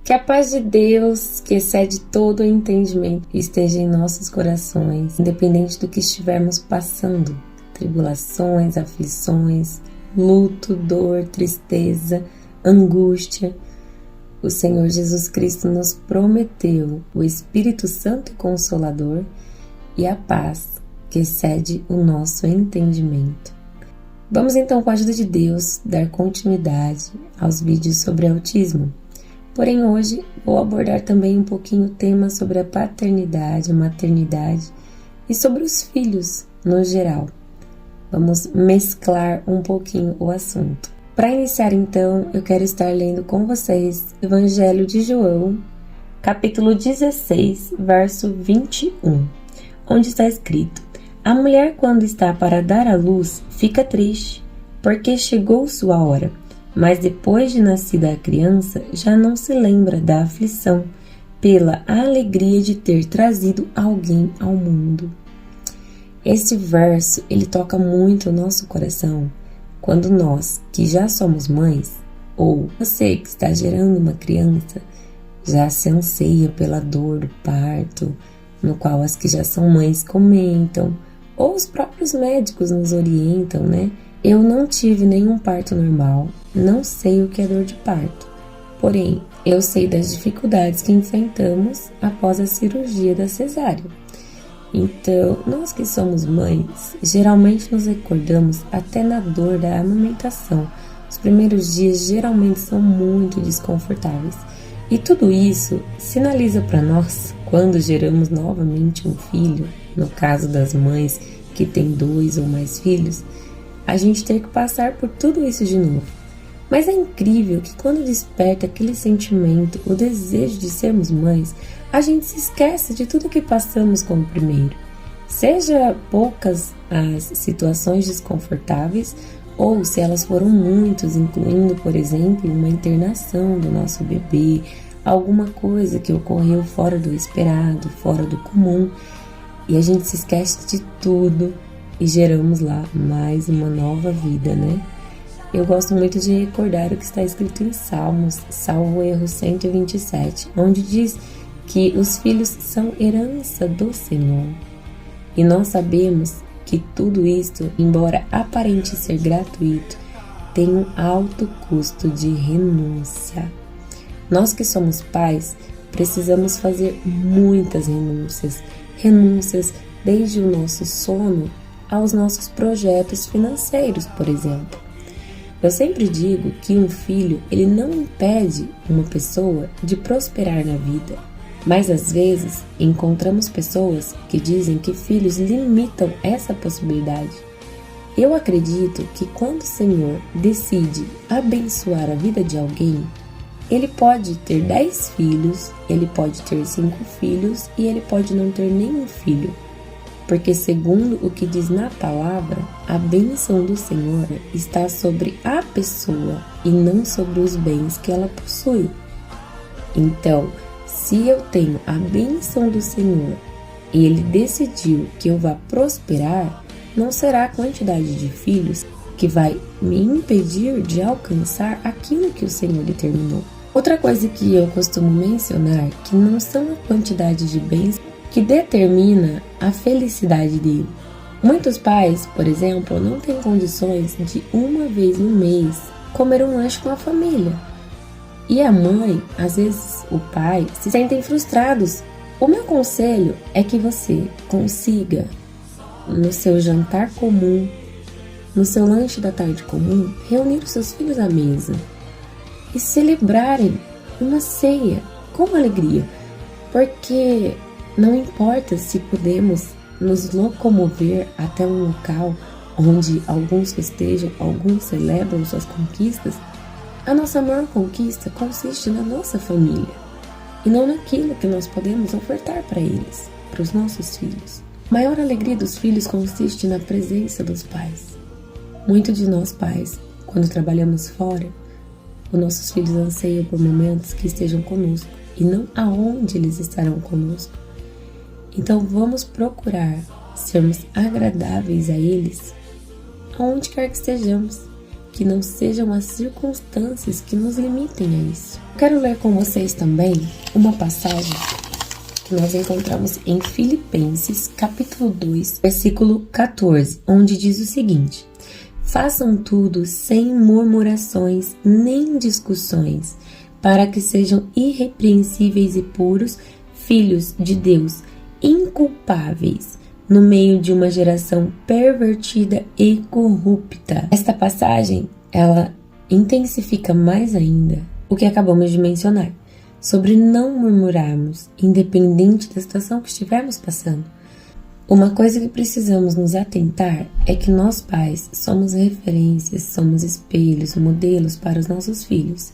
Que a paz de Deus, que excede todo o entendimento, esteja em nossos corações, independente do que estivermos passando, tribulações, aflições, luto, dor, tristeza, angústia. O Senhor Jesus Cristo nos prometeu o Espírito Santo Consolador e a paz que excede o nosso entendimento. Vamos então, com a ajuda de Deus, dar continuidade aos vídeos sobre autismo. Porém, hoje vou abordar também um pouquinho o tema sobre a paternidade, a maternidade e sobre os filhos no geral. Vamos mesclar um pouquinho o assunto. Para iniciar então, eu quero estar lendo com vocês o Evangelho de João, capítulo 16, verso 21, onde está escrito: A mulher, quando está para dar à luz, fica triste, porque chegou sua hora. Mas depois de nascida a criança, já não se lembra da aflição, pela alegria de ter trazido alguém ao mundo. Este verso, ele toca muito o nosso coração, quando nós, que já somos mães, ou você que está gerando uma criança, já se anseia pela dor do parto, no qual as que já são mães comentam, ou os próprios médicos nos orientam, né? Eu não tive nenhum parto normal, não sei o que é dor de parto. Porém, eu sei das dificuldades que enfrentamos após a cirurgia da cesárea. Então, nós que somos mães, geralmente nos recordamos até na dor da amamentação. Os primeiros dias geralmente são muito desconfortáveis. E tudo isso sinaliza para nós, quando geramos novamente um filho, no caso das mães que têm 2 ou mais filhos, a gente ter que passar por tudo isso de novo. Mas é incrível que quando desperta aquele sentimento, o desejo de sermos mães, a gente se esquece de tudo que passamos com o primeiro. Seja poucas as situações desconfortáveis, ou se elas foram muitas, incluindo, por exemplo, uma internação do nosso bebê, alguma coisa que ocorreu fora do esperado, fora do comum, e a gente se esquece de tudo e geramos lá mais uma nova vida, né? Eu gosto muito de recordar o que está escrito em Salmos, salvo erro 127, onde diz que os filhos são herança do Senhor. E nós sabemos que tudo isto, embora aparente ser gratuito, tem um alto custo de renúncia. Nós que somos pais, precisamos fazer muitas renúncias desde o nosso sono aos nossos projetos financeiros, por exemplo. Eu sempre digo que um filho, ele não impede uma pessoa de prosperar na vida, mas às vezes encontramos pessoas que dizem que filhos limitam essa possibilidade. Eu acredito que quando o Senhor decide abençoar a vida de alguém, ele pode ter 10 filhos, ele pode ter 5 filhos e ele pode não ter nenhum filho. Porque segundo o que diz na palavra, a bênção do Senhor está sobre a pessoa e não sobre os bens que ela possui. Então, se eu tenho a bênção do Senhor e Ele decidiu que eu vá prosperar, não será a quantidade de filhos que vai me impedir de alcançar aquilo que o Senhor determinou. Outra coisa que eu costumo mencionar, que não são a quantidade de bens que determina a felicidade dele. Muitos pais, por exemplo, não têm condições de uma vez no mês comer um lanche com a família. E a mãe, às vezes o pai, se sentem frustrados. O meu conselho é que você consiga, no seu jantar comum, no seu lanche da tarde comum, reunir os seus filhos à mesa e celebrarem uma ceia com alegria, porque não importa se podemos nos locomover até um local onde alguns festejam, alguns celebram suas conquistas. A nossa maior conquista consiste na nossa família e não naquilo que nós podemos ofertar para eles, para os nossos filhos. A maior alegria dos filhos consiste na presença dos pais. Muito de nós pais, quando trabalhamos fora, os nossos filhos anseiam por momentos que estejam conosco e não aonde eles estarão conosco. Então vamos procurar sermos agradáveis a eles, aonde quer que estejamos. que não sejam as circunstâncias que nos limitem a isso. Quero ler com vocês também uma passagem que nós encontramos em Filipenses, capítulo 2, versículo 14, onde diz o seguinte: façam tudo sem murmurações nem discussões, para que sejam irrepreensíveis e puros, filhos de Deus, inculpáveis, no meio de uma geração pervertida e corrupta. Esta passagem, ela intensifica mais ainda o que acabamos de mencionar, sobre não murmurarmos, independente da situação que estivermos passando. Uma coisa que precisamos nos atentar é que nós pais somos referências, somos espelhos, modelos para os nossos filhos.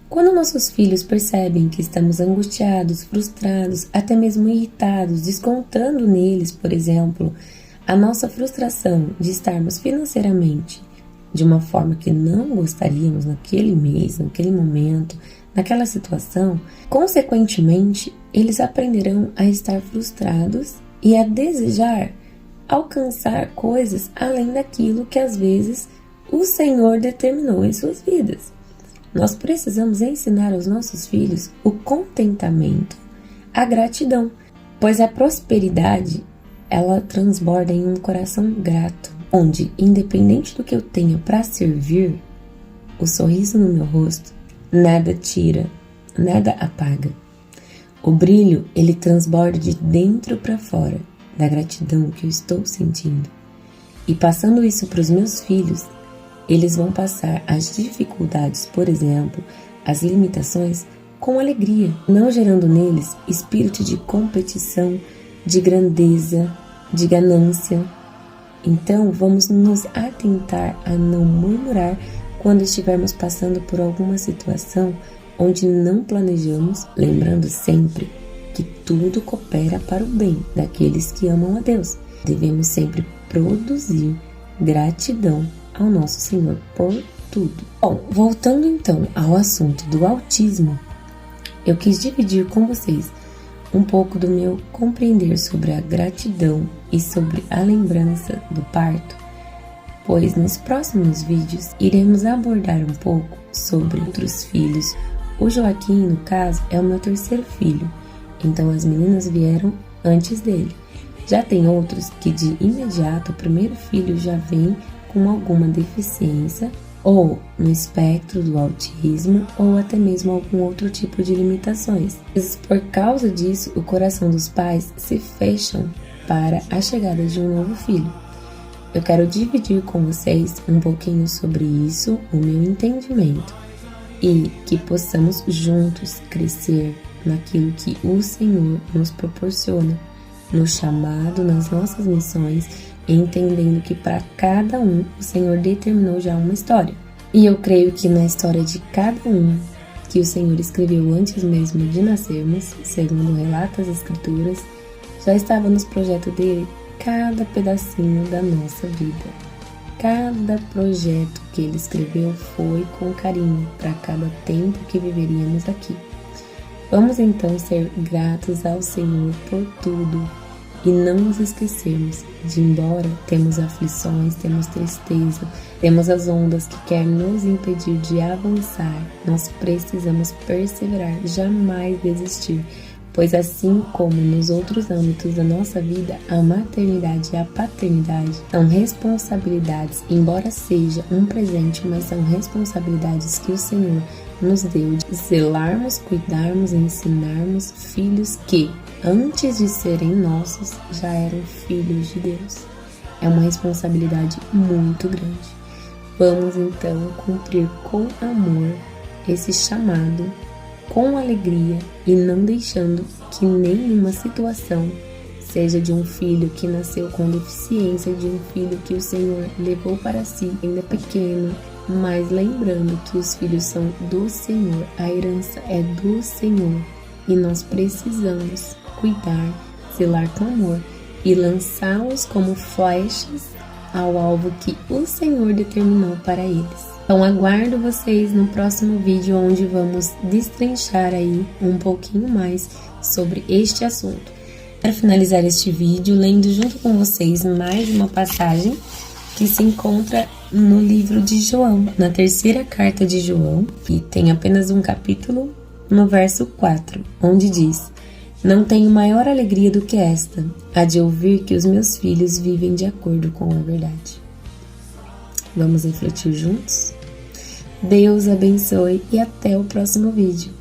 Quando nossos filhos percebem que estamos angustiados, frustrados, até mesmo irritados, descontando neles, por exemplo, a nossa frustração de estarmos financeiramente de uma forma que não gostaríamos naquele mês, naquele momento, naquela situação, consequentemente, eles aprenderão a estar frustrados e a desejar alcançar coisas além daquilo que às vezes o Senhor determinou em suas vidas. Nós precisamos ensinar aos nossos filhos o contentamento, a gratidão, pois a prosperidade, ela transborda em um coração grato, onde, independente do que eu tenha para servir, o sorriso no meu rosto nada tira, nada apaga. O brilho, ele transborda de dentro para fora, da gratidão que eu estou sentindo. E passando isso para os meus filhos, eles vão passar as dificuldades, por exemplo, as limitações, com alegria, não gerando neles espírito de competição, de grandeza, de ganância. Então, vamos nos atentar a não murmurar quando estivermos passando por alguma situação onde não planejamos, lembrando sempre que tudo coopera para o bem daqueles que amam a Deus. Devemos sempre produzir gratidão ao nosso Senhor por tudo. Bom, voltando então ao assunto do autismo, eu quis dividir com vocês um pouco do meu compreender sobre a gratidão e sobre a lembrança do parto, pois nos próximos vídeos iremos abordar um pouco sobre outros filhos. O Joaquim, no caso, é o meu terceiro filho, então as meninas vieram antes dele. Já tem outros que de imediato o primeiro filho já vem com alguma deficiência, ou no espectro do autismo, ou até mesmo algum outro tipo de limitações. Por causa disso, o coração dos pais se fecham para a chegada de um novo filho. Eu quero dividir com vocês um pouquinho sobre isso, o meu entendimento, e que possamos juntos crescer naquilo que o Senhor nos proporciona, no chamado, nas nossas missões, entendendo que para cada um o Senhor determinou já uma história. E eu creio que na história de cada um que o Senhor escreveu antes mesmo de nascermos, segundo relata as Escrituras, já estava nos projetos dele cada pedacinho da nossa vida. Cada projeto que ele escreveu foi com carinho para cada tempo que viveríamos aqui. Vamos então ser gratos ao Senhor por tudo e não nos esquecermos de, embora temos aflições, temos tristeza, temos as ondas que querem nos impedir de avançar, nós precisamos perseverar, jamais desistir, pois assim como nos outros âmbitos da nossa vida, a maternidade e a paternidade são responsabilidades, embora seja um presente, mas são responsabilidades que o Senhor nos deu de zelarmos, cuidarmos, ensinarmos filhos que, antes de serem nossos, já eram filhos de Deus. É uma responsabilidade muito grande. Vamos então cumprir com amor esse chamado, com alegria e não deixando que nenhuma situação, seja de um filho que nasceu com deficiência, de um filho que o Senhor levou para si, ainda pequeno, mas lembrando que os filhos são do Senhor, a herança é do Senhor e nós precisamos cuidar, zelar com amor e lançá-los como flechas ao alvo que o Senhor determinou para eles. Então aguardo vocês no próximo vídeo, onde vamos destrinchar aí um pouquinho mais sobre este assunto. Para finalizar este vídeo, lendo junto com vocês mais uma passagem que se encontra no livro de João, na terceira carta de João, que tem apenas um capítulo, no verso 4, onde diz: não tenho maior alegria do que esta, a de ouvir que os meus filhos vivem de acordo com a verdade. Vamos refletir juntos? Deus abençoe e até o próximo vídeo.